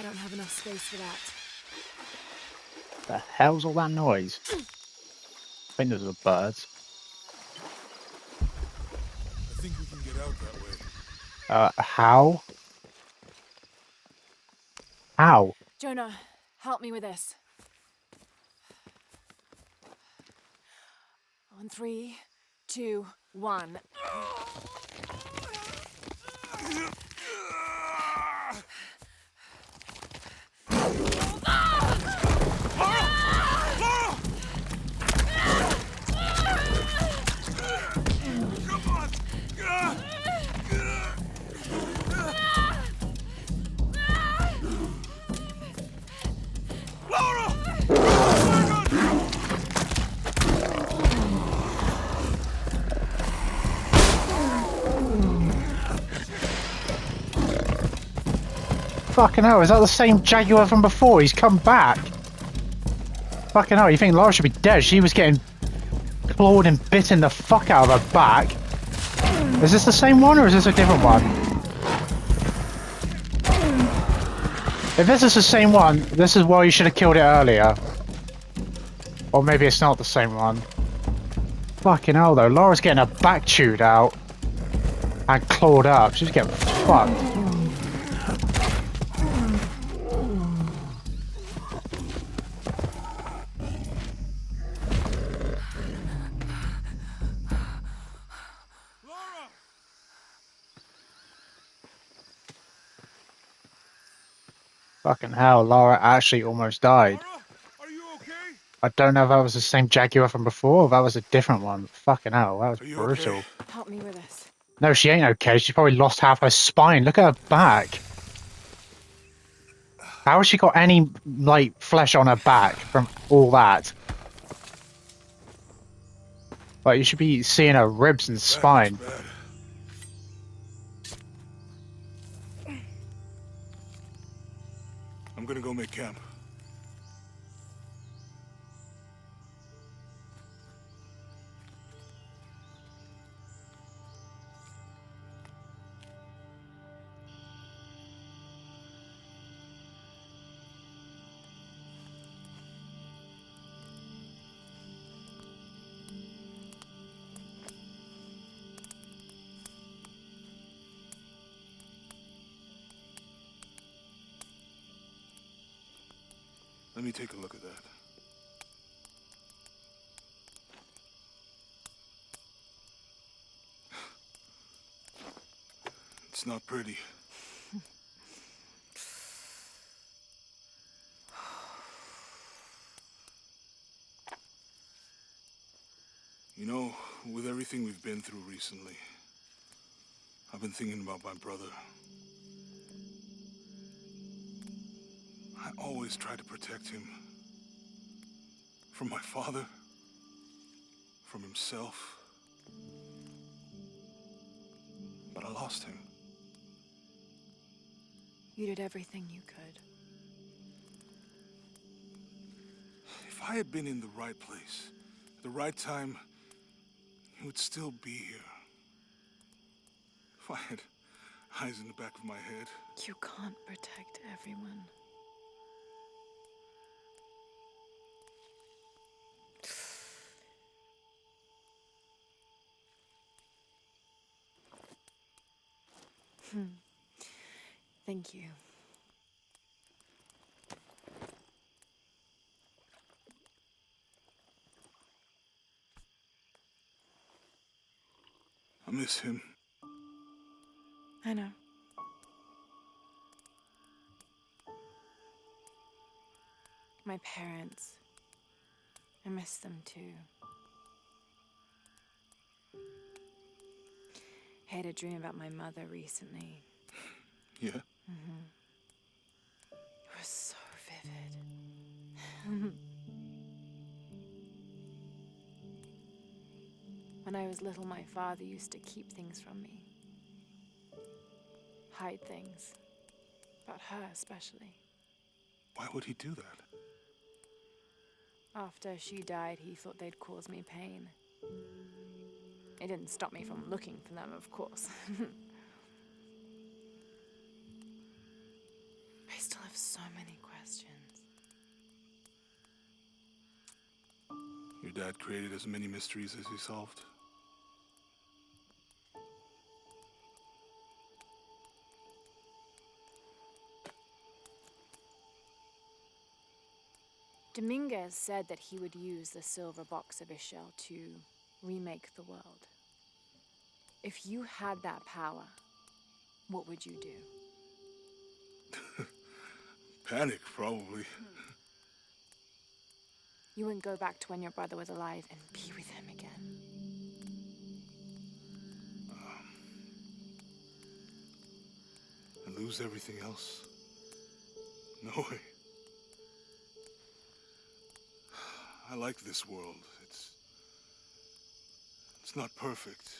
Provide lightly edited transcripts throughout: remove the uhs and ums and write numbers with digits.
I don't have enough space for that. The hell's all that noise? I think those are birds. I think we can get out that way. How? How? Jonah, help me with this. On 3, 2, 1. Fucking hell, is that the same Jaguar from before? He's come back. Fucking hell, you think Laura should be dead? She was getting clawed and bitten the fuck out of her back. Is this the same one or is this a different one? If this is the same one, this is why you should have killed it earlier. Or maybe it's not the same one. Fucking hell though, Laura's getting her back chewed out and clawed up. She's getting fucked. Fucking hell, Laura actually almost died. Laura, are you okay? I don't know if that was the same Jaguar from before or if that was a different one. Fucking hell, that was Are you brutal. okay? Help me with this. No, she ain't okay. She probably lost half her spine. Look at her back. How has she got any, like, flesh on her back from all that? Like, you should be seeing her ribs and spine. That looks bad. I'm gonna go make camp. Let me take a look at that. It's not pretty. You know, with everything we've been through recently, I've been thinking about my brother. I always try to protect him. From my father. From himself. But I lost him. You did everything you could. If I had been in the right place, at the right time, he would still be here. If I had eyes in the back of my head. You can't protect everyone. Thank you. I miss him. I know. My parents. I miss them too. I had a dream about my mother recently. Yeah? It was so vivid. When I was little, my father used to keep things from me. Hide things. About her, especially. Why would he do that? After she died, he thought they'd cause me pain. It didn't stop me from looking for them, of course. I still have have so many questions. Your dad created as many mysteries as he solved. Dominguez said that he would use the silver box of Ishel to remake the world. If you had that power, what would you do? Panic, probably. You wouldn't go back to when your brother was alive and be with him again. And lose everything else? No way. I like this world. It's not perfect.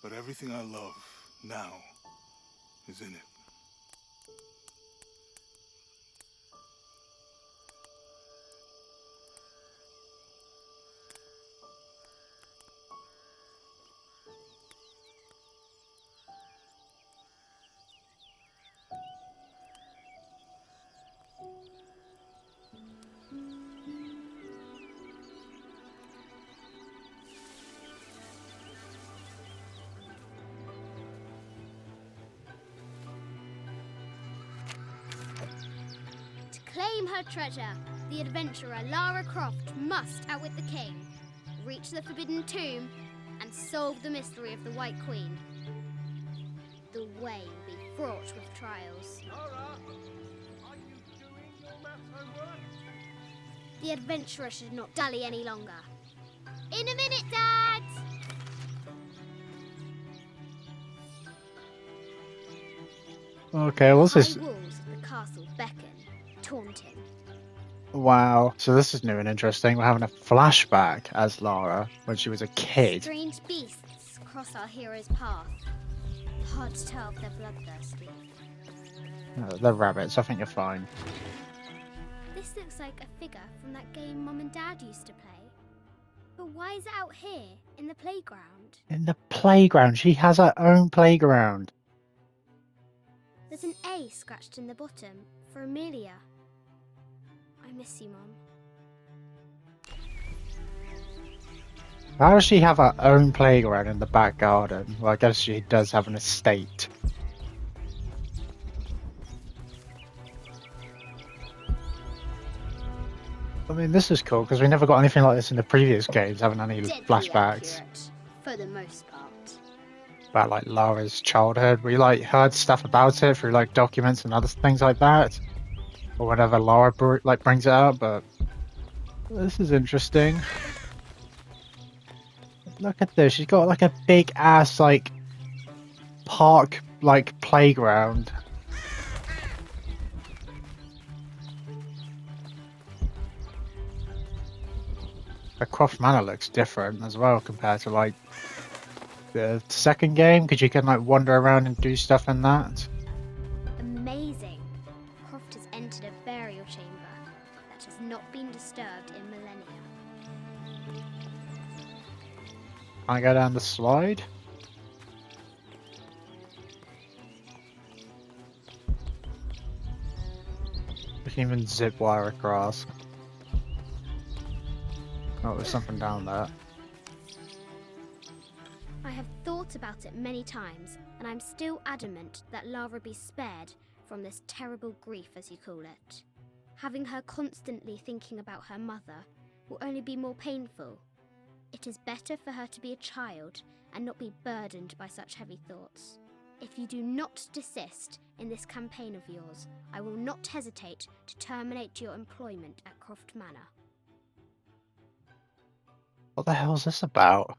But everything I love now is in it. Claim her treasure. The adventurer Lara Croft must outwit the king, reach the Forbidden Tomb, and solve the mystery of the White Queen. The way will be fraught with trials. Lara, are you doing all that homework? The adventurer should not dally any longer. In a minute, Dad! Okay, what's this? High walls of the castle beckon, taunting. Wow. So this is new and interesting. We're having a flashback as Lara when she was a kid. Strange beasts cross our hero's path. Hard to tell if they're bloodthirsty. They're rabbits. I think you're fine. This looks like a figure from that game Mom and Dad used to play. But why is it out here, in the playground? In the playground. She has her own playground. There's an A scratched in the bottom for Amelia. I miss you, Mom. How does she have her own playground in the back garden? Well, I guess she does have an estate. I mean, this is cool because we never got anything like this in the previous games, haven't any Deadly flashbacks accurate, for the most part. about like Lara's childhood. We like heard stuff about it through like documents and other things like that, or whenever Lara brings it up. But this is interesting. Look at this. She's got like a big ass like park like playground. The Croft Manor looks different as well compared to like the second game, because you can like wander around and do stuff in that. Amazing. Croft has entered a burial chamber that has not been disturbed in millennia. Can I go down the slide? We can even zip wire across. Oh, there's something down there. I have thought about it many times, and I'm still adamant that Lara be spared from this terrible grief, as you call it. Having her constantly thinking about her mother will only be more painful. It is better for her to be a child and not be burdened by such heavy thoughts. If you do not desist in this campaign of yours, I will not hesitate to terminate your employment at Croft Manor. What the hell is this about?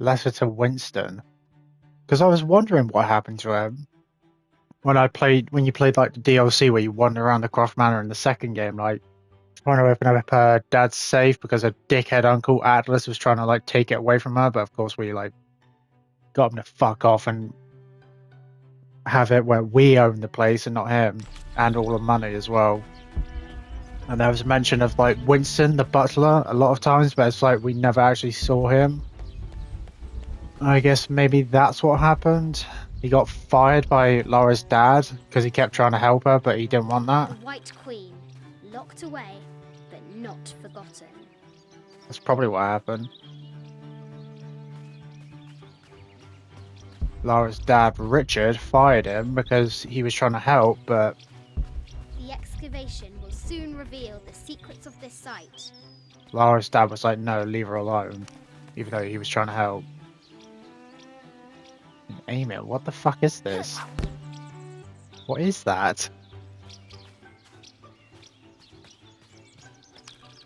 Letter to Winston. Because I was wondering what happened to him when you played like the DLC where you wander around the Croft Manor in the second game, like trying to open up her dad's safe because her dickhead uncle Atlas was trying to like take it away from her, but of course we like got him to fuck off and have it where we own the place and not him, and all the money as well. And there was mention of like Winston, the butler, a lot of times, but it's like we never actually saw him. I guess maybe that's what happened. He got fired by Laura's dad because he kept trying to help her, but he didn't want that. The White Queen, locked away, but not forgotten. That's probably what happened. Laura's dad, Richard, fired him because he was trying to help, but The excavation will soon reveal the secrets of this site. Laura's dad was like, no, leave her alone, even though he was trying to help. Emil, what the fuck is this? What is that?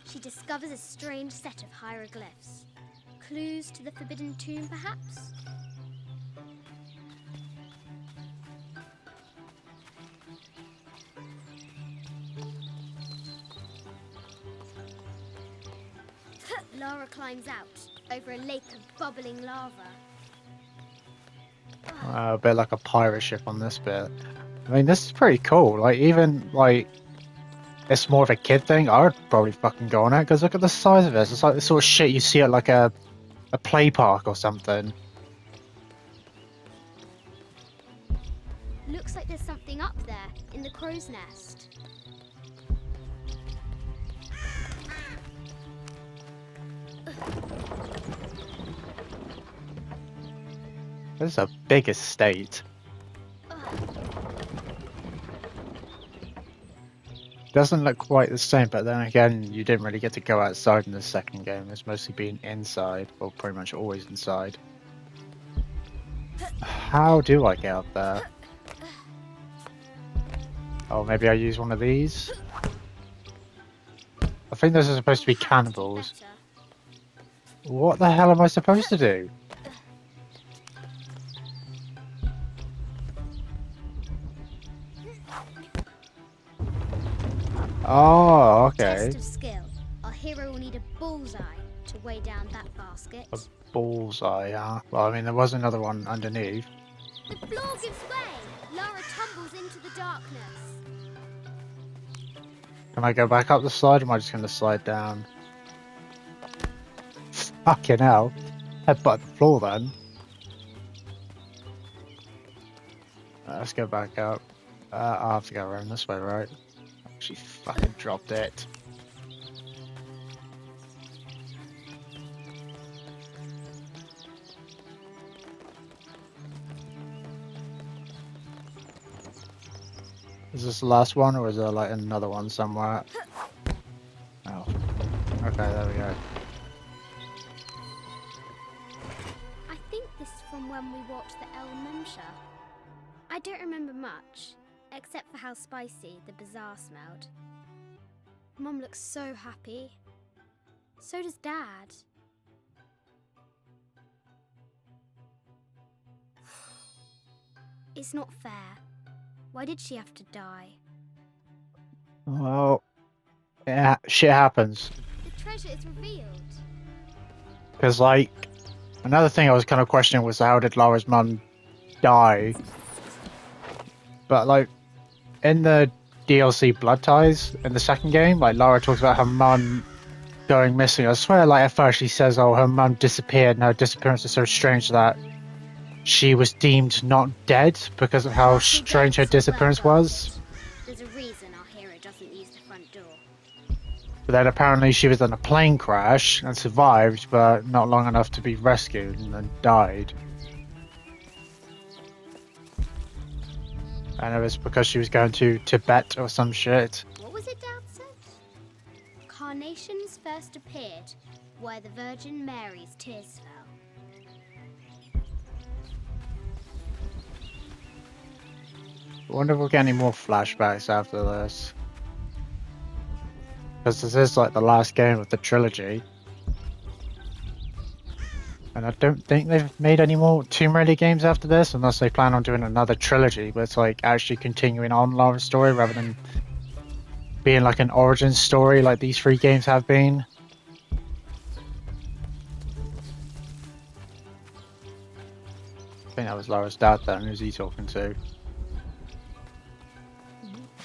She discovers a strange set of hieroglyphs. Clues to the Forbidden Tomb, perhaps? Lara climbs out over a lake of bubbling lava. A bit like a pirate ship on this bit. I mean, this is pretty cool. Like, even, like, it's more of a kid thing. I would probably fucking go on it, because look at the size of this. It's like the sort of shit you see at, like, a play park or something. Looks like there's something up there in the crow's nest. This is a big estate. Doesn't look quite the same, but then again, you didn't really get to go outside in the second game. It's mostly been inside, well, pretty much always inside. How do I get up there? Oh, maybe I use one of these? I think those are supposed to be cannibals. Better. What the hell am I supposed to do? Oh, okay. Test of skill. Our hero will need a bullseye to weigh down that basket. A bullseye, huh? Well, I mean, there was another one underneath. The floor gives way. Lara tumbles into the darkness. Can I go back up the slide, or am I just going to slide down? Fucking hell. Headbutt the floor then. Let's go back up. I'll have to go around this way, right? She fucking dropped it. Is this the last one, or is there like another one somewhere? Oh. Okay, there we go. I think this is from when we watched the El Memsha. I don't remember much, except for how spicy the bazaar smelled. Mum looks so happy. So does Dad. It's not fair. Why did she have to die? Well, yeah, shit happens. The treasure is revealed. Because, like, another thing I was kind of questioning was how did Laura's mum die? But, like, in the DLC Blood Ties, in the second game, like, Lara talks about her mum going missing. I swear, like, at first she says, oh, her mum disappeared, and her disappearance is so strange that she was deemed not dead because of how strange her disappearance was. There's a reason our hero doesn't use the front door. But then apparently she was in a plane crash and survived, but not long enough to be rescued, and then died. And it was because she was going to Tibet or some shit. What was it Dad said? Carnations first appeared where the Virgin Mary's tears fell. I wonder if we'll get any more flashbacks after this. Because this is like the last game of the trilogy. And I don't think they've made any more Tomb Raider games after this, unless they plan on doing another trilogy, but it's like actually continuing on Lara's story rather than being like an origin story like these three games have been. I think that was Lara's dad then, who's he talking to?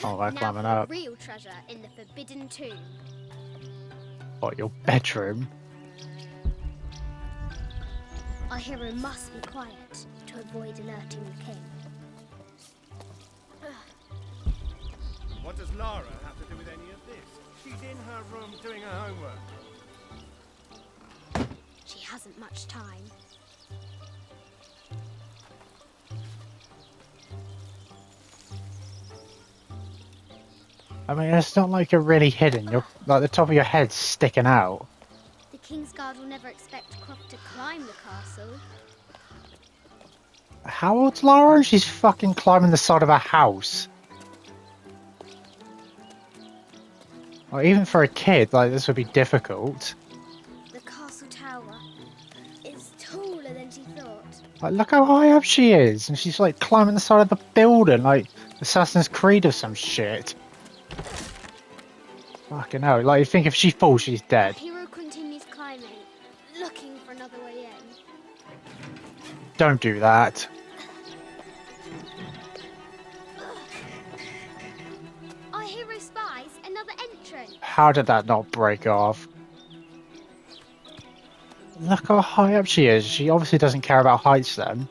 Oh, they're Now climbing for up. the real treasure in the Forbidden Tomb. What, your bedroom? Our hero must be quiet to avoid alerting the king. What does Lara have to do with any of this? She's in her room doing her homework. She hasn't much time. I mean, it's not like you're really hidden. You're like the top of your head's sticking out. The King's Guard will never expect Croft to climb the castle. How old's Lara? She's fucking climbing the side of a house. Well, even for a kid, like, this would be difficult. The castle tower is taller than she thought. Like, look how high up she is, and she's like climbing the side of the building, like Assassin's Creed or some shit. Fucking hell, like, you think if she falls, she's The dead. hero continues climbing, looking for another way in. Don't do that. Our hero spies another entrance. How did that not break off? Look how high up she is. She obviously doesn't care about heights then.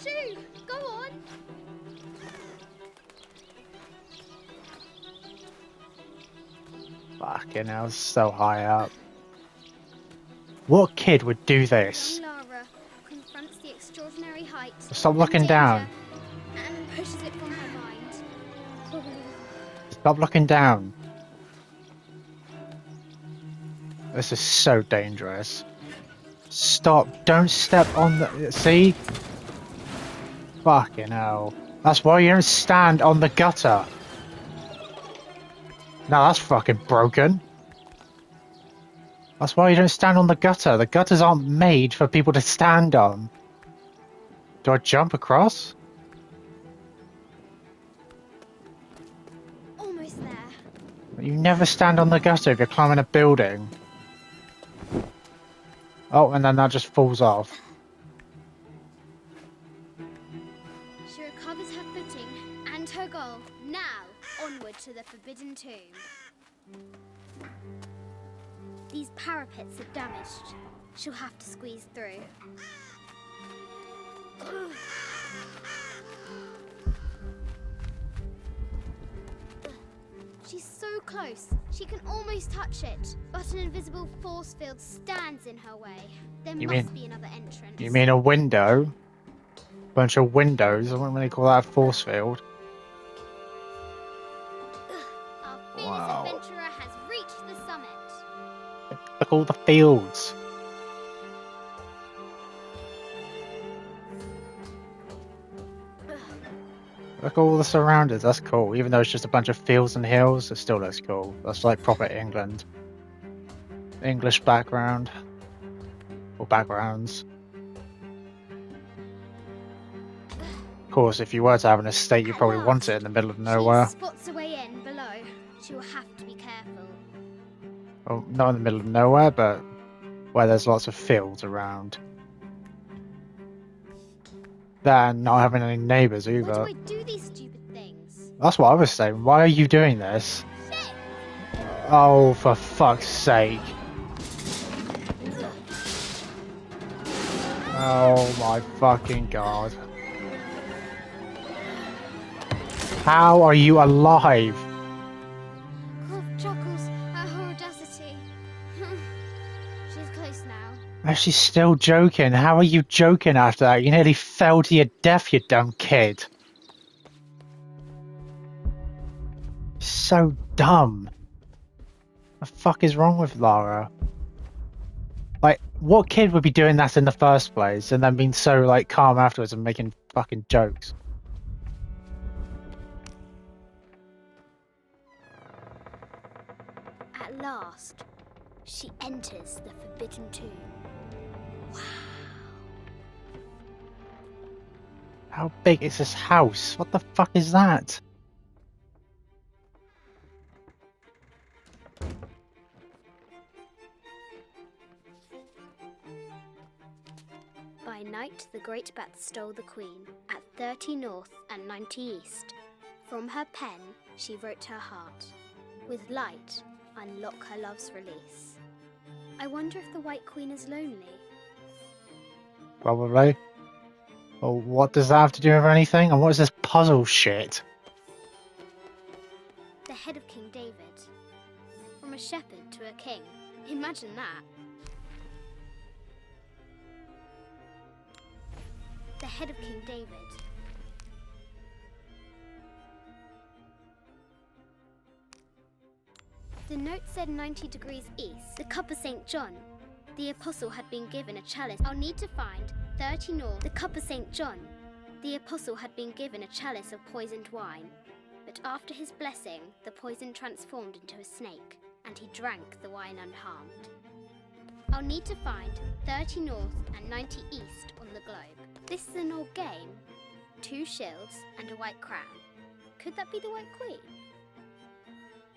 Shoo! Go on! Fucking hell, so high up. What kid would do this? Young Lara confronts the extraordinary height. Stop and looking danger down. And pushes it from her mind. Stop looking down. This is so dangerous. Stop. Don't step on the... See? Fucking hell. That's why you don't stand on the gutter. No, that's fucking broken. That's why you don't stand on the gutter. The gutters aren't made for people to stand on. Do I jump across? Almost there. You never stand on the gutter if you're climbing a building. Oh, and then that just falls off. She recovers her footing and her goal. Now, onward to the Forbidden Tomb. These parapets are damaged. She'll have to squeeze through. She's so close. She can almost touch it. But an invisible force field stands in her way. There You must mean- be another entrance. You mean a window? Bunch of windows? I wouldn't really call that a force field. Our fearless Wow. adventurer has reached the summit. Look at all the fields. Look at all the surroundings. That's cool. Even though it's just a bunch of fields and hills, it still looks cool. That's like proper England. English background. Or backgrounds. Of course, if you were to have an estate, you At probably want last, it in the middle of nowhere. She spots a way in below. She will have to be careful. Well, not in the middle of nowhere, but where there's lots of fields around. Then not having any neighbours Why either. do I do these stupid things? That's what I was saying. Why are you doing this? Shit! Oh, for fuck's sake. Oh my fucking god. How are you alive? Croft chuckles at her audacity. She's close now. Oh, she's still joking. How are you joking after that? You nearly fell to your death, you dumb kid. So dumb. The fuck is wrong with Lara? Like, what kid would be doing that in the first place and then being so, like, calm afterwards and making fucking jokes? At last, she enters the Forbidden Tomb. How big is this house? What the fuck is that? By night, the great bat stole the queen at 30 north and 90 east. From her pen, she wrote her heart. With light, unlock her love's release. I wonder if the White Queen is lonely. Probably. Well, what does that have to do with anything? And what is this puzzle shit? The head of King David. From a shepherd to a king. Imagine that. The head of King David. The note said 90 degrees east. The cup of St. John. The apostle had been given a chalice. I'll need to find 30 north. The cup of St. John. The apostle had been given a chalice of poisoned wine. But after his blessing, the poison transformed into a snake, and he drank the wine unharmed. I'll need to find 30 north and 90 east on the globe. This is an old game. 2 shields and a white crown. Could that be the White Queen?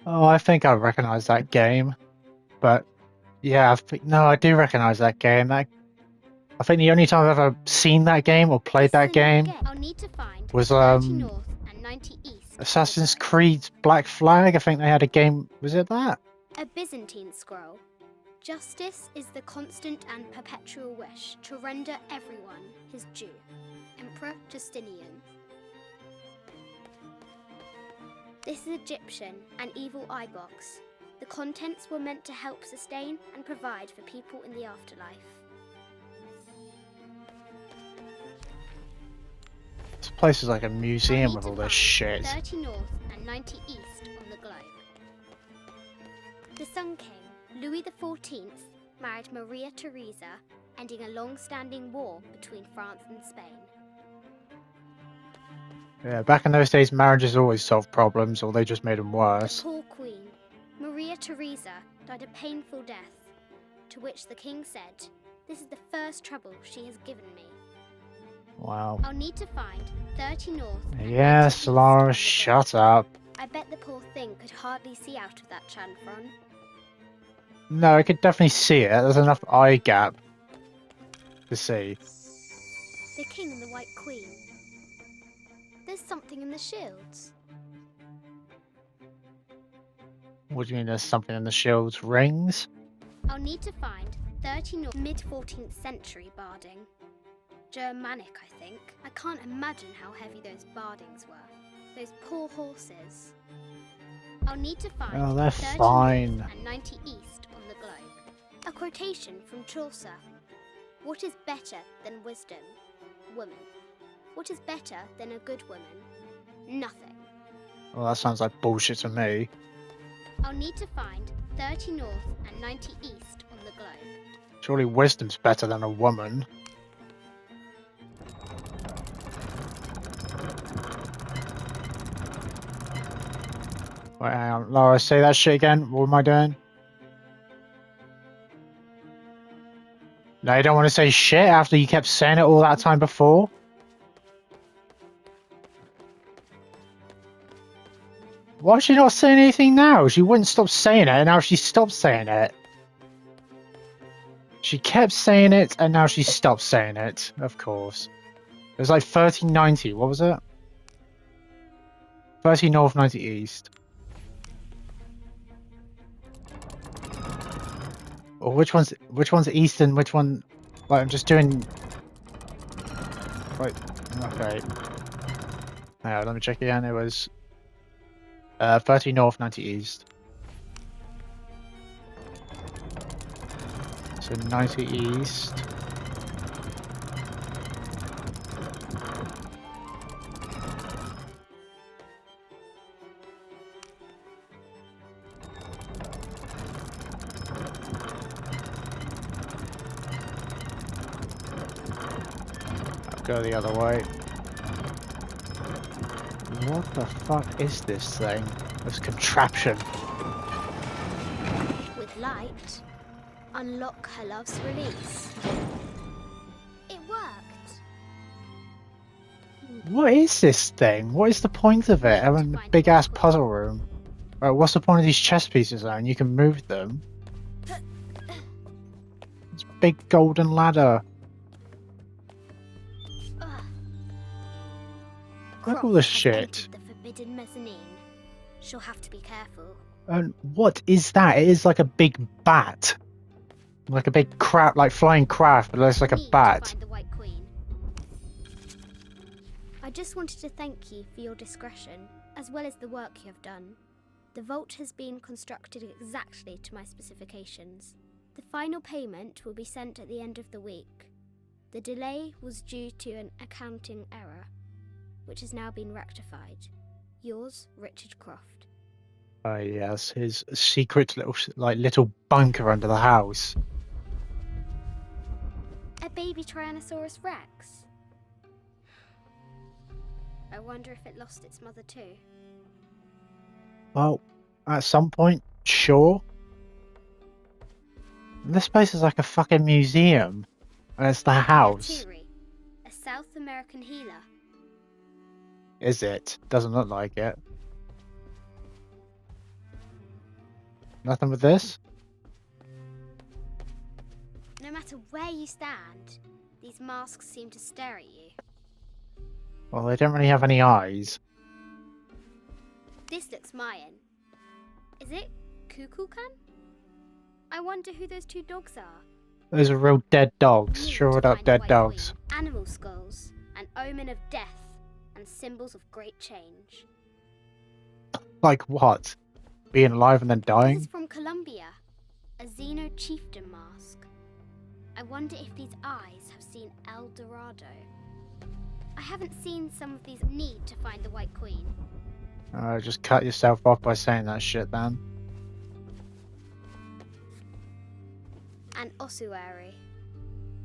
Oh, I think I recognise that game. But yeah, no, I do recognise that game. I think the only time I've ever seen that game or played that game I'll need to find was 30 north and 90 east. on the Assassin's globe. Creed Black Flag. I think they had a game. Was it that? A Byzantine scroll. Justice is the constant and perpetual wish to render everyone his due. Emperor Justinian. This is Egyptian, an evil eye box. The contents were meant to help sustain and provide for people in the afterlife. This place is like a museum I'll with need all to this find shit. 30 north and 90 east on the globe. The Sun King, Louis XIV, married Maria Theresa, ending a long-standing war between France and Spain. Yeah, back in those days, marriages always solved problems, or they just made them The worse. poor queen, Maria Theresa, died a painful death, to which the king said, "This is the first trouble she has given me." Wow. I'll need to find 30 north and 90 Yes, east on Laura, the shut globe. up. I bet the poor thing could hardly see out of that chanfron. No, I could definitely see it. There's enough eye gap to see. The king and the white queen. There's something in the shields. What do you mean there's something in the shield's rings? I'll need to find 30 north mid-14th century barding. Germanic, I think. I can't imagine how heavy those bardings were. Those poor horses. I'll need to find Oh, they're 30 fine. north and 90 east on the globe. A quotation from Chaucer. What is better than wisdom? Woman. What is better than a good woman? Nothing. Well, that sounds like bullshit to me. I'll need to find 30 north and 90 east on the globe. Surely wisdom's better than a woman. Wait, hang on. Laura, say that shit again. What am I doing? No, you don't want to say shit after you kept saying it all that time before? Why is she not saying anything now? She wouldn't stop saying it, and now she stopped saying it. She kept saying it, and now she stopped saying it. Of course. It was like 1390. What was it? 30 north, 90 east. Or which one's east and which one? Like, I'm just doing. Right. Okay. Now let me check again. It was 30 north, 90 east. So 90 east. I'll go the other way. What the fuck is this thing? This contraption. With light, unlock her love's release. It worked. What is this thing? What is the point of it? Having a big ass puzzle room. Right, what's the point of these chess pieces though? And you can move them. It's a big golden ladder. Ugh. Look at all Croft this has shit. entered the forbidden mezzanine. She'll have to be careful. And what is that? It is like a big bat. Like a big crab, like flying craft, but it's like a Need to bat. find the White Queen. just wanted to thank you for your discretion, as well as the work you have done. The vault has been constructed exactly to my specifications. The final payment will be sent at the end of the week. The delay was due to an accounting error, which has now been rectified. Yours, Richard Croft. Oh yes, his secret little bunker under the house. A baby Tyrannosaurus Rex. I wonder if it lost its mother too. Well, at some point, sure. This place is like a fucking museum. And it's the house. Yatiri, a South American healer. Is it? Doesn't look like it. Nothing with this? No matter where you stand, these masks seem to stare at you. Well, they don't really have any eyes. This looks Mayan. Is it Kukulkan? I wonder who those two dogs are. Those are real dead dogs. Need Shriveled to up find the dead White dogs. Queen. Animal skulls, an omen of death, and symbols of great change. Like what? Being alive and then This dying? is from Colombia, a Xeno chieftain mask. I wonder if these eyes have seen El Dorado. I haven't seen some of these. Need to find the White Queen. Just cut yourself off by saying that shit then. An ossuary.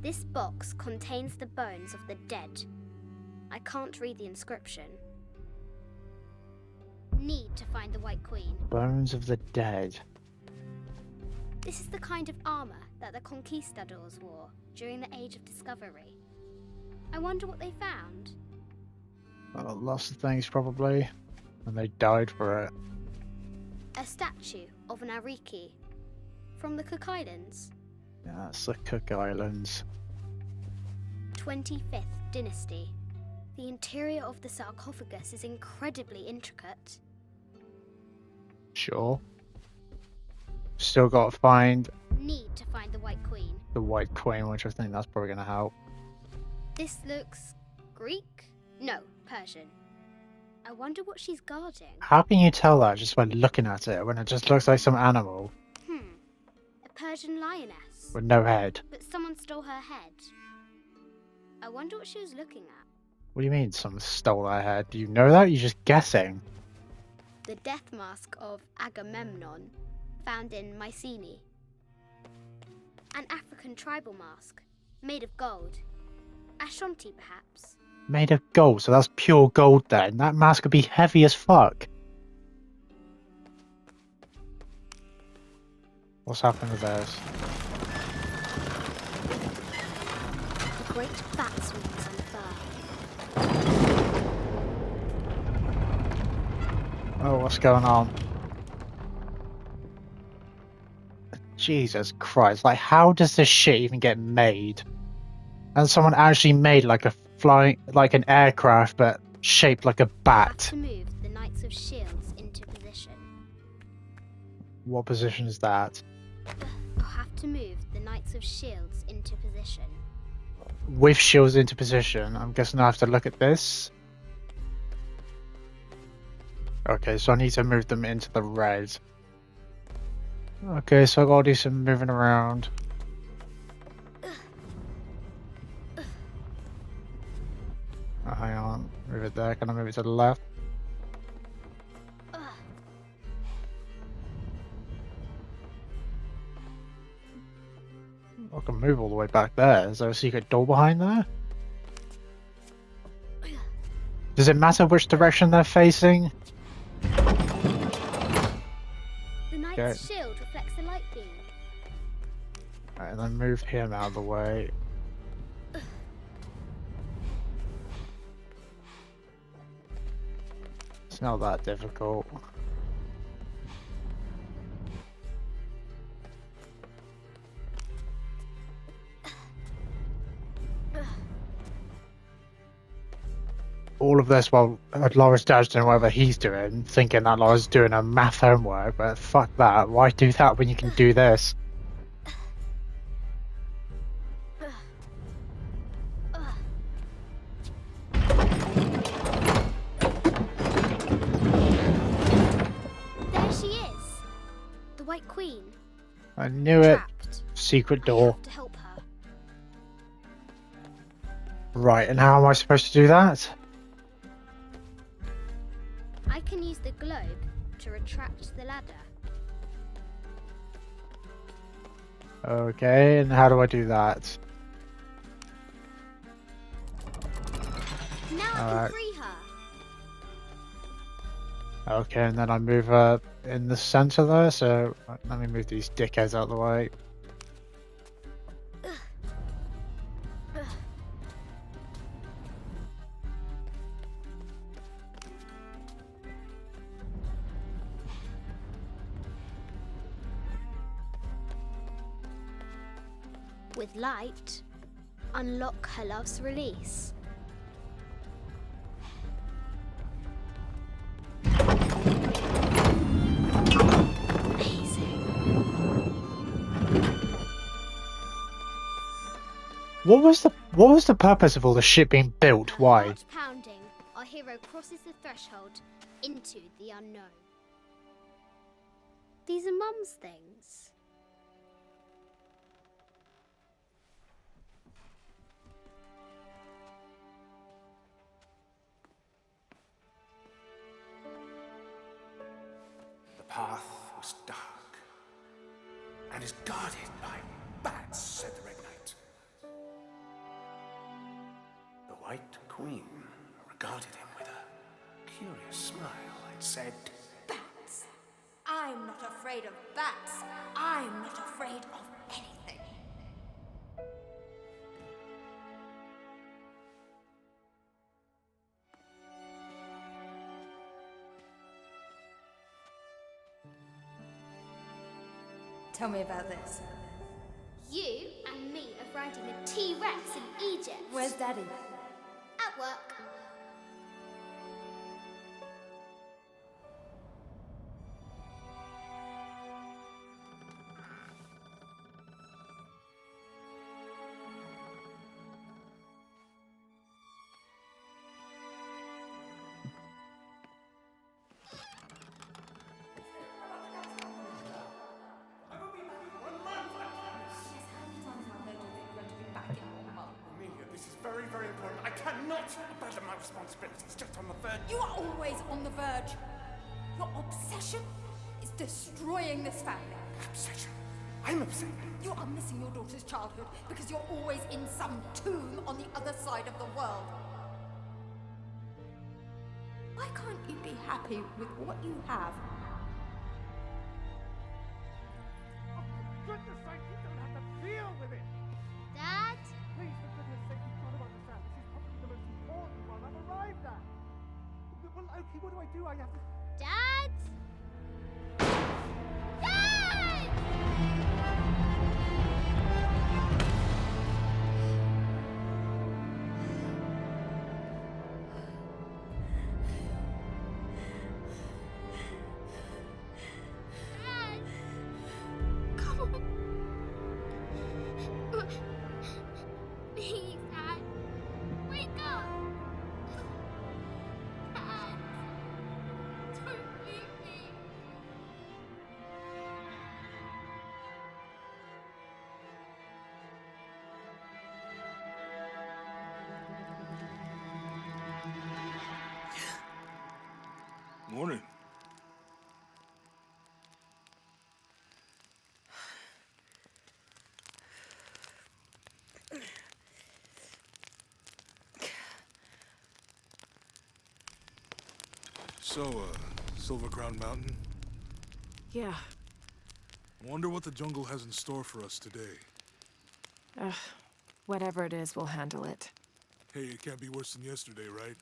This box contains the bones of the dead. I can't read the inscription. Need to find the White Queen. Bones of the dead. This is the kind of armor that the conquistadors wore during the Age of Discovery. I wonder what they found. Well, lots of things probably. And they died for it. A statue of an Ariki from the Cook Islands. Yeah, that's the Cook Islands. 25th Dynasty. The interior of the sarcophagus is incredibly intricate. Sure. Still gotta find Need to find the White Queen. the White Queen, which I think that's probably gonna help. This looks Greek? No, Persian. I wonder what she's guarding. How can you tell that just by looking at it when it just looks like some animal A Persian lioness. with no head? But someone stole her head. I wonder what she was looking at. What do you mean someone stole her head? Do you know that? You're just guessing. The death mask of Agamemnon, found in Mycenae. An African tribal mask, made of gold. Ashanti, perhaps. Made of gold, so that's pure gold then. That mask could be heavy as fuck. What's happened with those? The great bat wings on fur. Oh, what's going on? Jesus Christ, like how does this shit even get made? And someone actually made like a like an aircraft but shaped like a Have bat. to move the Knights of Shields into position. What position is that? I'll have to move the Knights of Shields into position. With shields into position, I'm guessing I have to look at this. Okay, so I need to move them into the red. Okay, so I gotta do some moving around. Oh, hang on, move it there. Can I move it to the left? I can move all the way back there. Is there a secret door behind there? Does it matter which direction they're facing? The Knight's Okay. shield reflects the light beam. Alright, then move him out of the way. It's not that difficult. All of this while Laura's dad's doing whatever he's doing, thinking that Laura's doing her math homework, but fuck that. Why do that when you can do this? White Queen. I knew it. Trapped. Secret I door. have to help her. Right, and how am I supposed to do that? I can use the globe to retract the ladder. Okay, and how do I do that? Now I can Alright. free her. Okay, and then I move her in the center there, so let me move these dickheads out of the way. With light, unlock her love's release. Amazing. What was the purpose of all the shit being built? Her Why? heart pounding, our hero crosses the threshold into the unknown. These are Mum's things. The path was dark and is guarded by bats, said the Red Knight. The White Queen regarded him with a curious smile and said, Bats! I'm not afraid of bats. I'm not afraid of anything. Tell me about this. You and me are riding a T-Rex in Egypt. Where's Daddy? At work. Amelia, this is very, very important. I cannot abandon my responsibilities just on the verge. You are always on the verge. Your obsession is destroying this family. Obsession. I'm upset. You are missing your daughter's childhood because you're always in some tomb on the other side of the world. Why can't you be happy with what you have? For goodness sake, you don't have to deal with it. Dad? Please, for goodness sake, you've got to understand. This is probably the most important one I've arrived at. Well, okay, what do I do? I have to... Dad? Dad! Dad! Come on. Please, Dad. Wake up. Dad. Don't leave me. Morning. So, Silver Crown Mountain? Yeah. Wonder what the jungle has in store for us today. Whatever it is, we'll handle it. Hey, it can't be worse than yesterday, right?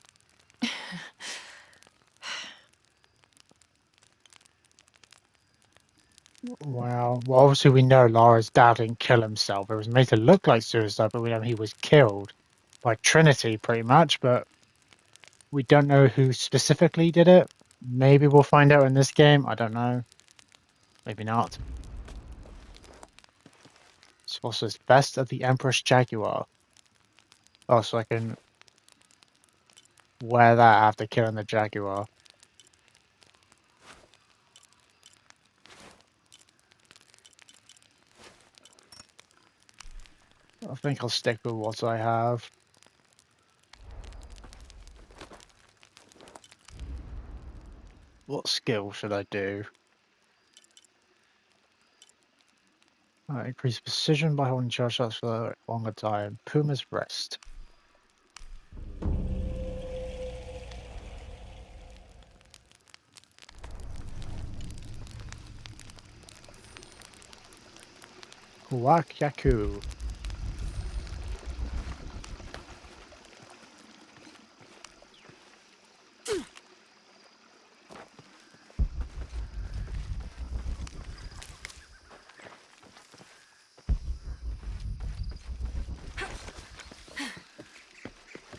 Well, obviously we know Lara's dad didn't kill himself. It was made to look like suicide, but we know he was killed by Trinity, pretty much. But we don't know who specifically did it. Maybe we'll find out in this game. I don't know. Maybe not. So what's this? Best of the Empress Jaguar. Oh, so I can wear that after killing the Jaguar. I think I'll stick with what I have. What skill should I do? Increase precision by holding charge shots for a longer time. Puma's Rest. Wakyaku.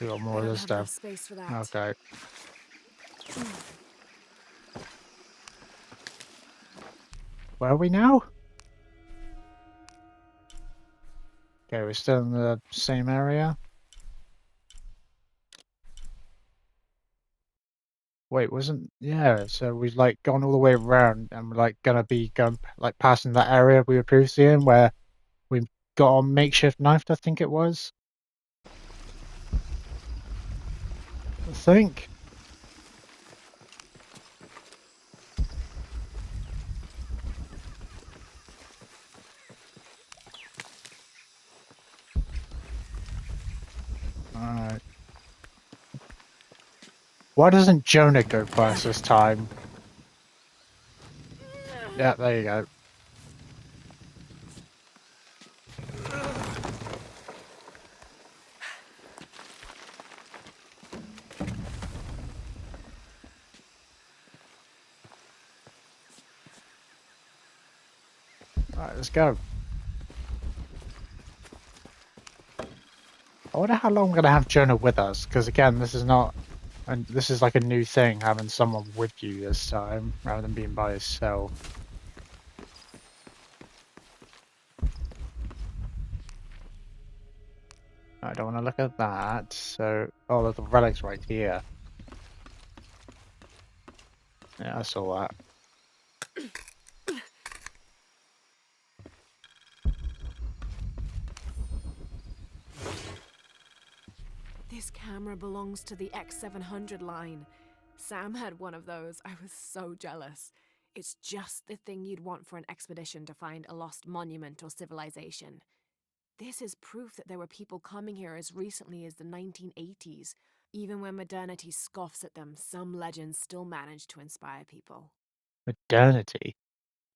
We got more I of don't this have enough stuff. space for that. Okay. Where are we now? Okay, we're still in the same area. Wait, wasn't... Yeah, so we've like gone all the way around and we're like gonna be going like passing that area we were previously in where we got our makeshift knife, I think it was. I think. Alright. Why doesn't Jonah go first this time? Yeah, there you go. Alright, let's go. I wonder how long we're gonna have Jonah with us, because again, this is not... And this is like a new thing, having someone with you this time, rather than being by yourself. I don't want to look at that, so... Oh, there's the relic's right here. Yeah, I saw that. This camera belongs to the X700 line. Sam had one of those. I was so jealous. It's just the thing you'd want for an expedition to find a lost monument or civilization. This is proof that there were people coming here as recently as the 1980s. Even when modernity scoffs at them, some legends still manage to inspire people. Modernity?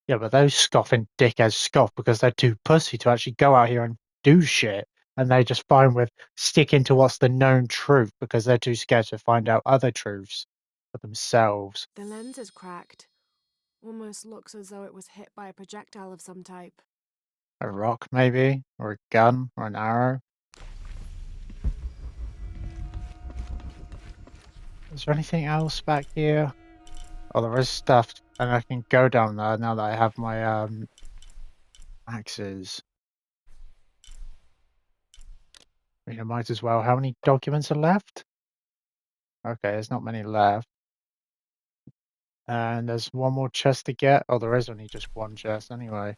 Yeah, but those scoffing dickheads scoff because they're too pussy to actually go out here and do shit. And they just fine with sticking to what's the known truth because they're too scared to find out other truths for themselves. The lens is cracked. Almost looks as though it was hit by a projectile of some type. A rock, maybe? Or a gun? Or an arrow? Is there anything else back here? Oh, there is stuff, and I can go down there now that I have my axes. I mean, I might as well. How many documents are left? Okay, there's not many left. And there's one more chest to get. Oh, there is only just one chest anyway.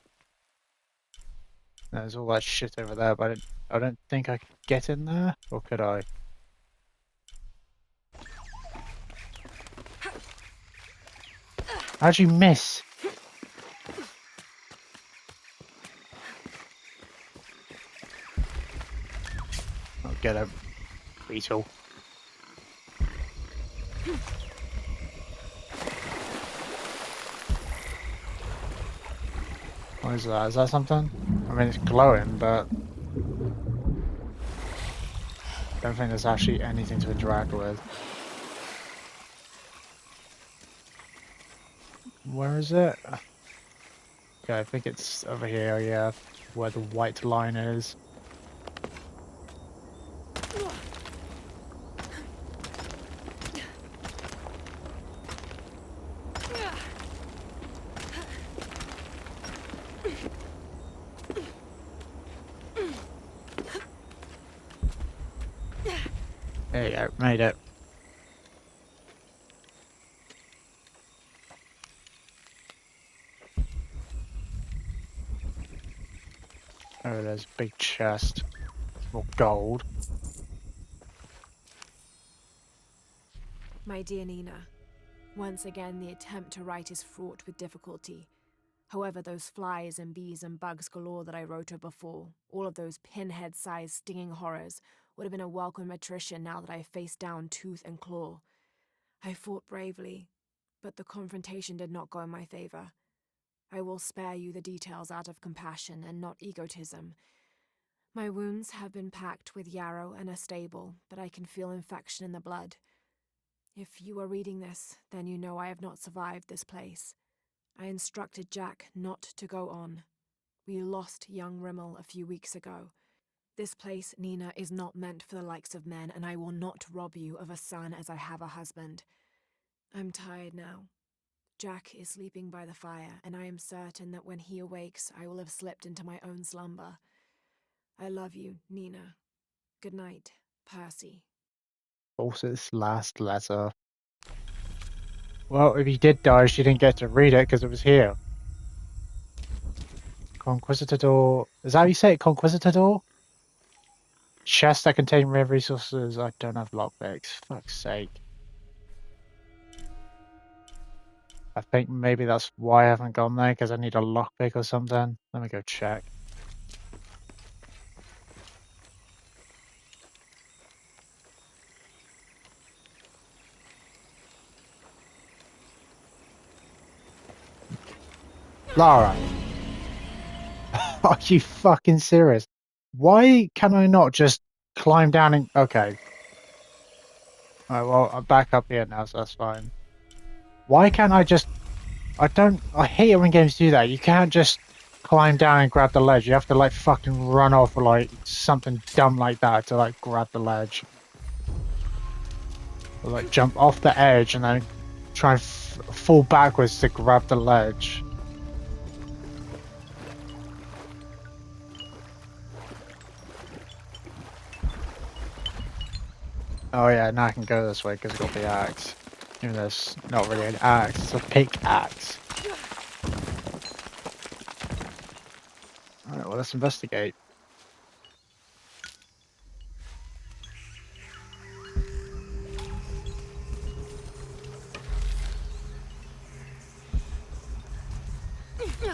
There's all that shit over there, but I don't think I could get in there. Or could I? How'd you miss? I'll get him. Beetle. What is that? Is that something? I mean, it's glowing, but I don't think there's actually anything to interact with. Where is it? Okay, I think it's over here, yeah, where the white line is. There you go, made it. Oh, there's a big chest. More gold. My dear Nina, once again the attempt to write is fraught with difficulty. However, those flies and bees and bugs galore that I wrote of before, all of those pinhead-sized stinging horrors, would have been a welcome attrition now that I have faced down tooth and claw. I fought bravely, but the confrontation did not go in my favor. I will spare you the details out of compassion and not egotism. My wounds have been packed with yarrow and a stable, but I can feel infection in the blood. If you are reading this, then you know I have not survived this place. I instructed Jack not to go on. We lost young Rimmel a few weeks ago. This place, Nina, is not meant for the likes of men, and I will not rob you of a son as I have a husband. I'm tired now. Jack is sleeping by the fire, and I am certain that when he awakes, I will have slipped into my own slumber. I love you, Nina. Good night, Percy. Force's last letter. Well, if he did die, she didn't get to read it because it was here. Conquistador. Is that how you say it? Conquistador? Chests that contain rare resources. I don't have lockpicks. Fuck's sake. I think maybe that's why I haven't gone there, because I need a lockpick or something. Let me go check. Lara! Are you fucking serious? Why can I not just climb down and... Okay. Alright, well, I'm back up here now, so that's fine. Why can't I just... I hate it when games do that. You can't just climb down and grab the ledge. You have to, like, fucking run off or, like, something dumb like that to, like, grab the ledge. Or, like, jump off the edge and then try and fall backwards to grab the ledge. Oh yeah, now I can go this way because I've got the axe. Even though it's not really an axe, it's a pickaxe. Alright, well let's investigate.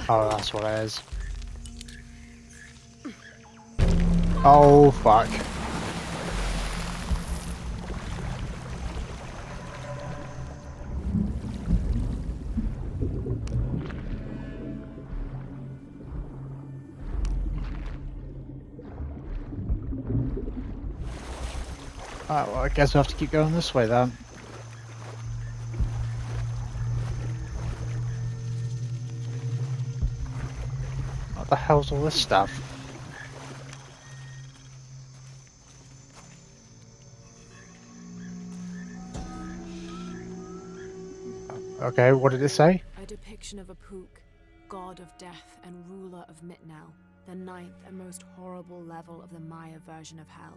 Oh, that's what it is. Oh, fuck. Alright, well I guess we'll have to keep going this way then. What the hell's all this stuff? Okay, what did it say? A depiction of Apuk, god of death and ruler of Mitnell, the ninth and most horrible level of the Maya version of hell.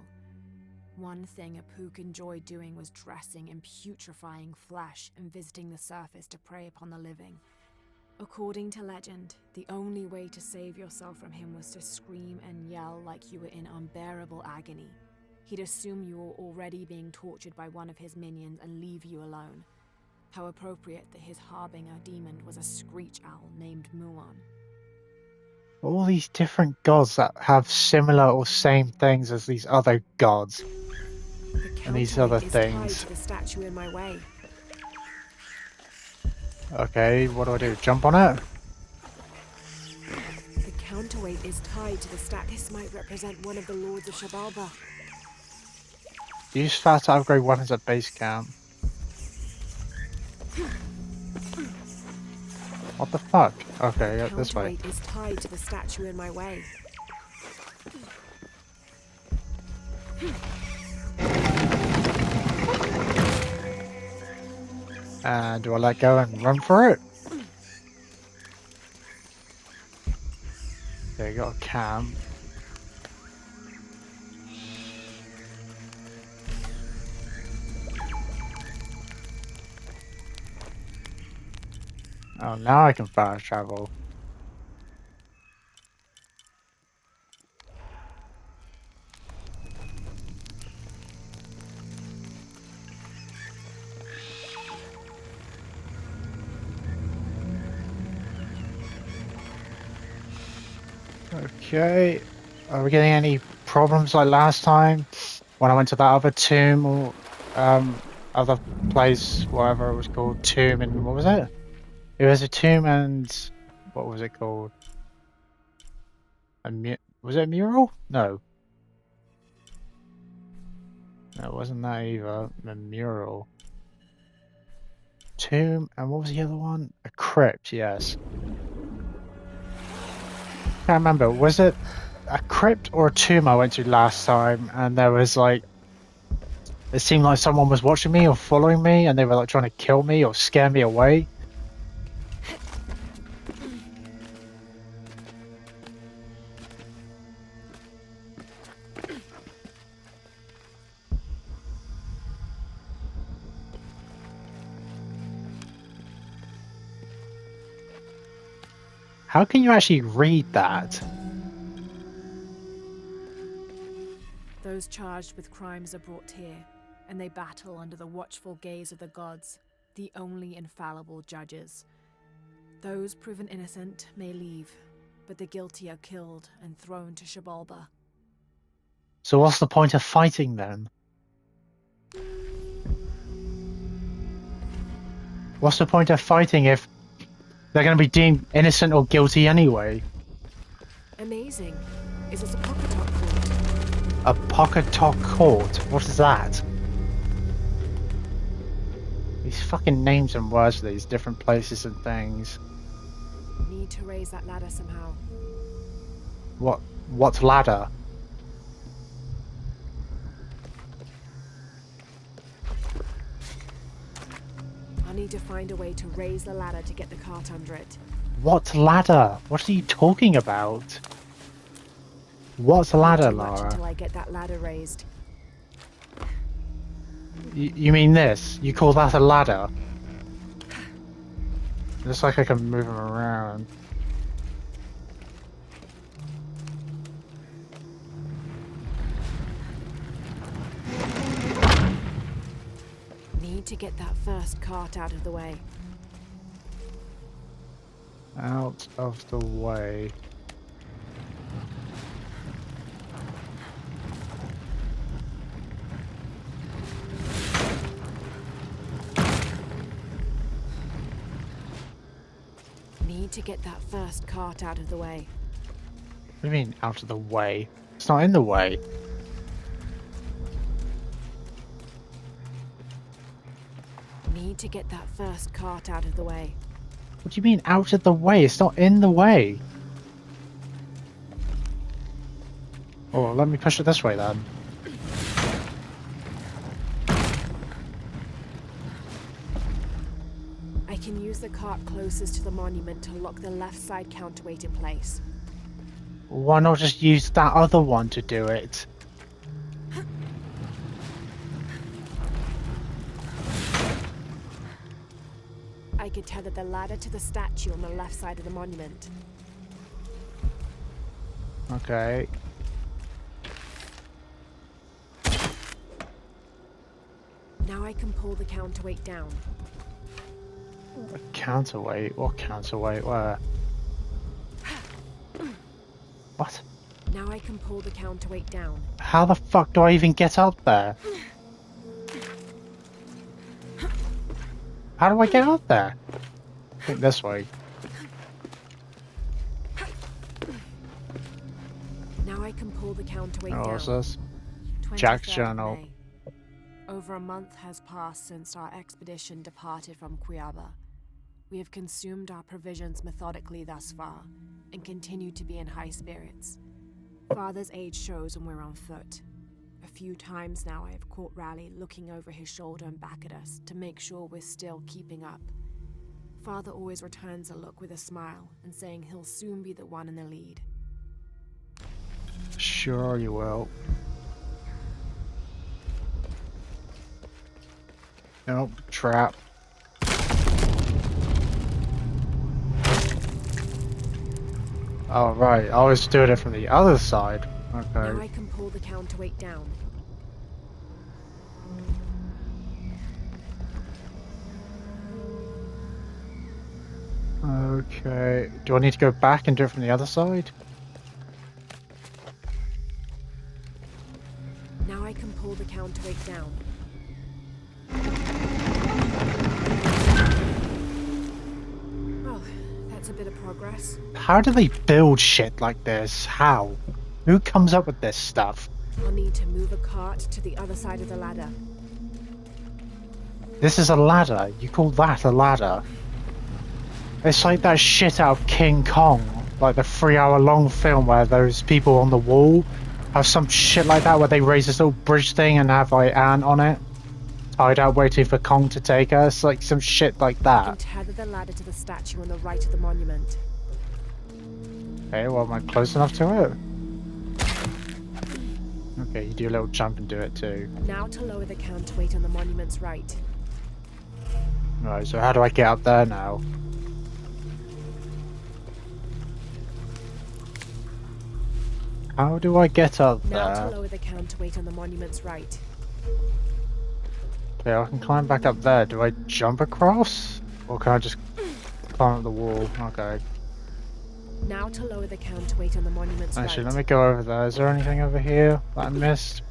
One thing Apuk enjoyed doing was dressing in putrefying flesh and visiting the surface to prey upon the living. According to legend, the only way to save yourself from him was to scream and yell like you were in unbearable agony. He'd assume you were already being tortured by one of his minions and leave you alone. How appropriate that his harbinger demon was a screech owl named Muon. All these different gods that have similar or same things as these other gods. And these other things. Tied to the statue in my way. Okay, what do I do? Jump on it? The counterweight is tied to the statue. This might represent one of the lords of Shabalba. Use fast to upgrade weapons at base camp. What the fuck? Okay, yeah, this way. The counterweight is tied to the statue in my way. And do I let go and run for it? Okay, you got a camp. Oh, now I can fast travel. Okay. Are we getting any problems like last time? When I went to that other tomb or other place, whatever it was called, tomb, and what was it? It was a tomb and what was it called? Was it a mural? No. No, it wasn't that either. A mural. Tomb, and what was the other one? A crypt, yes. Can't remember. Was it a crypt or a tomb I went to last time? And there was like, it seemed like someone was watching me or following me, and they were like trying to kill me or scare me away. How can you actually read that? Those charged with crimes are brought here, and they battle under the watchful gaze of the gods, the only infallible judges. Those proven innocent may leave, but the guilty are killed and thrown to Xibalba. So what's the point of fighting then? What's the point of fighting if they're going to be deemed innocent or guilty anyway? Amazing. Is this a Pocketok court? A Pocketok court? What is that? These fucking names and words for these different places and things. Need to raise that ladder somehow. What ladder? I'll need to find a way to raise the ladder to get the cart under it. What ladder? What are you talking about? What's a ladder, Not too much Lara? until I get that ladder raised. You mean this? You call that a ladder? Looks like I can move them around. Need to get that first cart out of the way. Out of the way. Need to get that first cart out of the way. What do you mean, out of the way? It's not in the way. Need to get that first cart out of the way. What do you mean, out of the way? It's not in the way. Oh, let me push it this way then. I can use the cart closest to the monument to lock the left side counterweight in place. Why not just use that other one to do it? I could tether the ladder to the statue on the left side of the monument. Okay. Now I can pull the counterweight down. A counterweight? What counterweight? Where? What? Now I can pull the counterweight down. How the fuck do I even get up there? How do I get up there? I think this way. Now I can pull the counterweight Oh, down. what's this? 23rd Jack's of journal. May. Over a month has passed since our expedition departed from Cuiaba. We have consumed our provisions methodically thus far, and continue to be in high spirits. Father's age shows when we're on foot. A few times now I have caught Raleigh looking over his shoulder and back at us to make sure we're still keeping up. Father always returns a look with a smile and saying he'll soon be the one in the lead. Sure you will. Nope, trap. Oh right, I was doing it from the other side. Now Okay. I can pull the counterweight down. Okay. Do I need to go back and do it from the other side? Now I can pull the counterweight down. Oh, that's a bit of progress. How do they build shit like this? How? Who comes up with this stuff? I'll need to move a cart to the other side of the ladder. This is a ladder. You call that a ladder? It's like that shit out of King Kong. Like the 3-hour-long film where those people on the wall have some shit like that where they raise this little bridge thing and have like Ant on it. Tied out waiting for Kong to take us. Like some shit like I can that. tether the ladder to the statue on the right of the monument. Okay, well, am I close enough to it? Okay, you do a little jump and do it too. Now to lower the counterweight on the monument's right. Right, so how do I get up there now? How do I get up Now to there? lower the counterweight on the monument's right. Okay, I can climb back up there. Do I jump across? Or can I just climb up the wall? Okay. Now to lower the counterweight on the monument's Actually, right. let me go over there. Is there anything over here that I missed?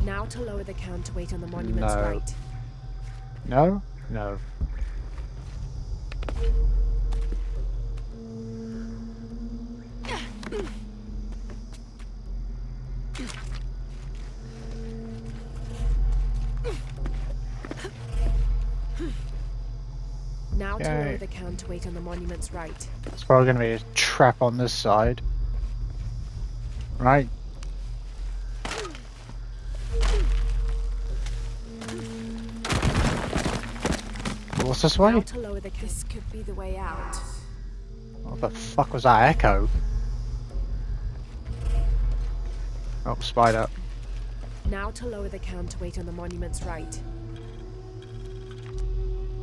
Now to lower the counterweight on the monument's No. right. No? No. Now to Yay. lower the counterweight on the monument's right. It's probably going to be a trap on this side. Right? What's this Now way? to lower the This could be the way out. What the fuck was that echo? Oh, spider. Now to lower the counterweight on the monument's right.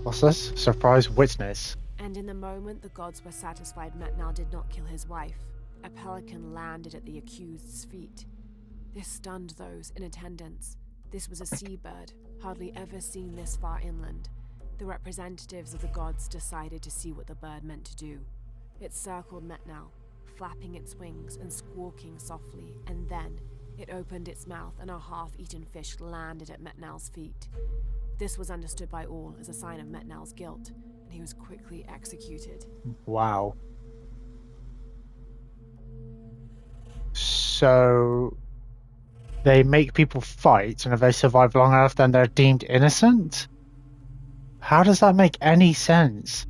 What's this? Surprise witness. And in the moment the gods were satisfied Metnal did not kill his wife, a pelican landed at the accused's feet. This stunned those in attendance. This was a seabird, hardly ever seen this far inland. The representatives of the gods decided to see what the bird meant to do. It circled Metnal, flapping its wings and squawking softly, and then it opened its mouth and a half-eaten fish landed at Metnal's feet. This was understood by all as a sign of Metnal's guilt, and he was quickly executed. Wow. So they make people fight, and if they survive long enough, then they're deemed innocent? How does that make any sense?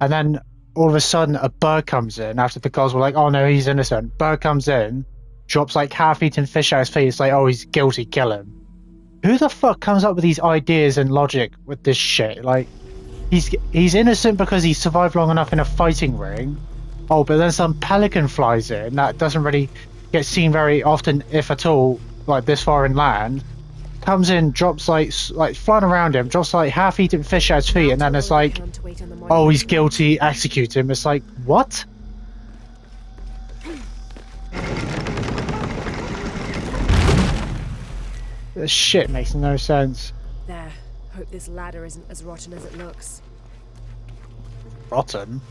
And then all of a sudden, a bird comes in after the gods were like, "Oh no, he's innocent." Bird comes in, drops like half-eaten fish at his feet. It's like, "Oh, he's guilty. Kill him." Who the fuck comes up with these ideas and logic with this shit? Like, he's innocent because he survived long enough in a fighting ring. Oh, but then some pelican flies in that doesn't really get seen very often, if at all, like this far inland. Comes in, drops like flying around him, drops like half-eaten fish at his feet, and then it's like, "Oh, he's guilty. Execute him." It's like, what? This shit makes no sense. There. Hope this ladder isn't as rotten as it looks. Rotten.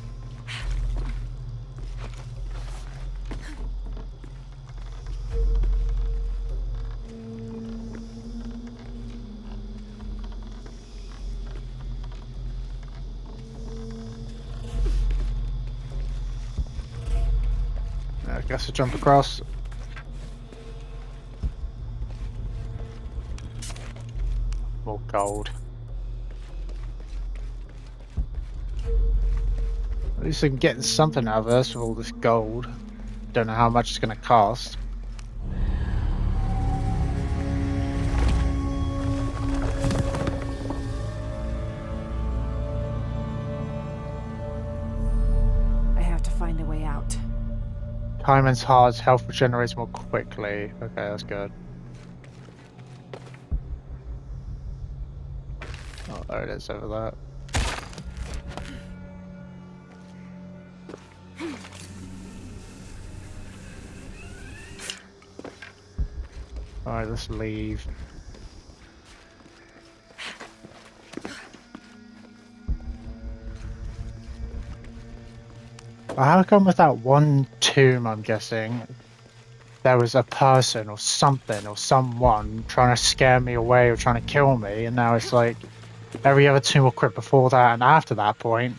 I guess I jump across. More gold. At least I'm getting something out of this with all this gold. Don't know how much it's going to cost. I have to find a way out. Hyman's heart's health regenerates more quickly. Okay, that's good. Oh, there it is over there. Alright, let's leave. How come with that one tomb, I'm guessing, there was a person or something or someone trying to scare me away or trying to kill me, and now it's like every other tomb or crypt before that and after that point,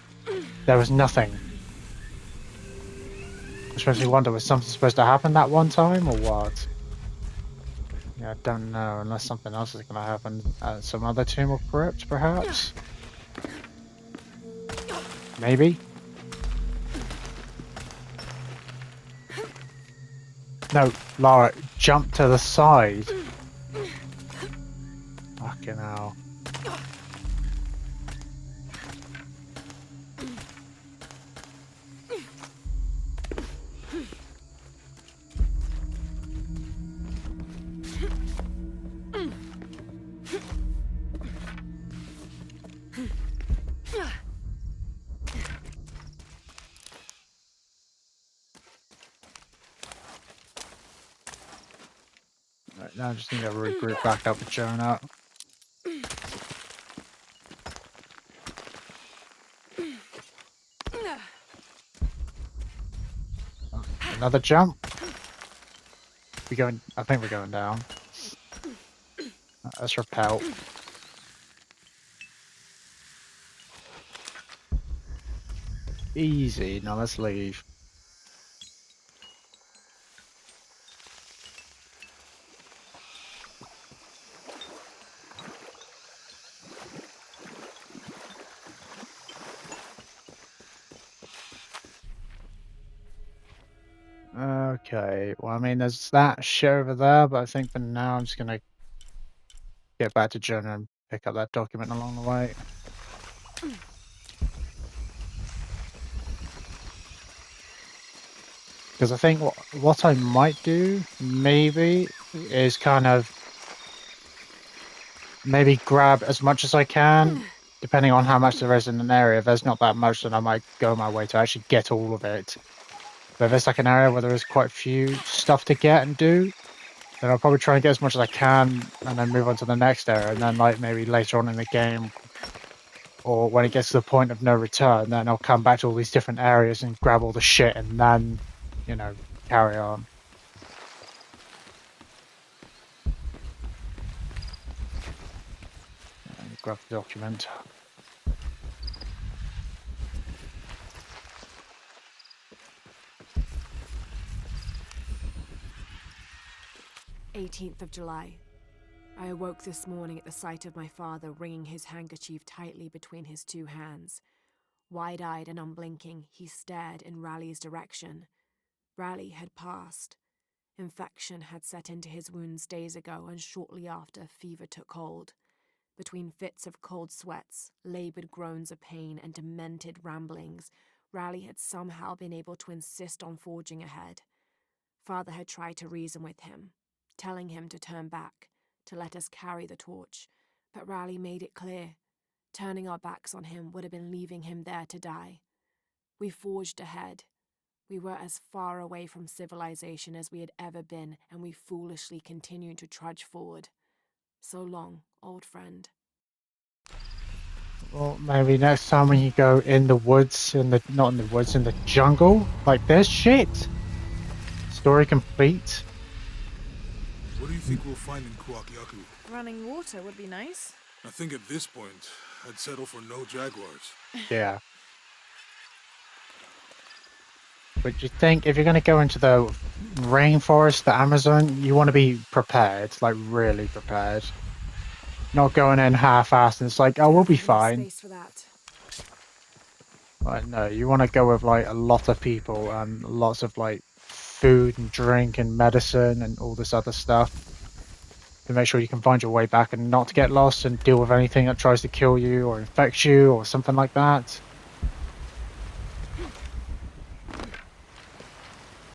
there was nothing. Which makes me wonder, was something supposed to happen that one time or what? Yeah, I don't know, unless something else is going to happen at some other tomb or crypt, perhaps? Maybe? No, Lara, jump to the side. Fucking hell. Right, now I just need to regroup back up with Jonah. Oh, another jump. We going? I think we're going down. Let's repel. Easy. Now let's leave. Okay, well, I mean, there's that shit over there, but I think for now I'm just gonna get back to Jonah and pick up that document along the way. Because I think what I might do, maybe, is kind of maybe grab as much as I can, depending on how much there is in an area. If there's not that much, then I might go my way to actually get all of it. But if there's like an area where there is quite a few stuff to get and do, then I'll probably try and get as much as I can and then move on to the next area. And then like maybe later on in the game, or when it gets to the point of no return, then I'll come back to all these different areas and grab all the shit and then, you know, carry on. And grab the document. 18th of July. I awoke this morning at the sight of my father wringing his handkerchief tightly between his two hands. Wide-eyed and unblinking, he stared in Raleigh's direction. Raleigh had passed. Infection had set into his wounds days ago, and shortly after, fever took hold. Between fits of cold sweats, laboured groans of pain, and demented ramblings, Raleigh had somehow been able to insist on forging ahead. Father had tried to reason with him, telling him to turn back, to let us carry the torch, but Raleigh made it clear. Turning our backs on him would have been leaving him there to die. We forged ahead. We were as far away from civilization as we had ever been, and we foolishly continued to trudge forward. So long, old friend. Well, maybe next time when you go in the woods, not in the woods, in the jungle, like this shit. Story complete. What do you think we'll find in Kuakiaku? Running water would be nice. I think at this point, I'd settle for no jaguars. Yeah. But you think if you're going to go into the rainforest, the Amazon, you want to be prepared, like really prepared. Not going in half-assed and it's like, oh, we'll be fine. Space for that. Like, no, you want to go with like a lot of people and lots of like food and drink and medicine and all this other stuff to make sure you can find your way back and not get lost and deal with anything that tries to kill you or infect you or something like that.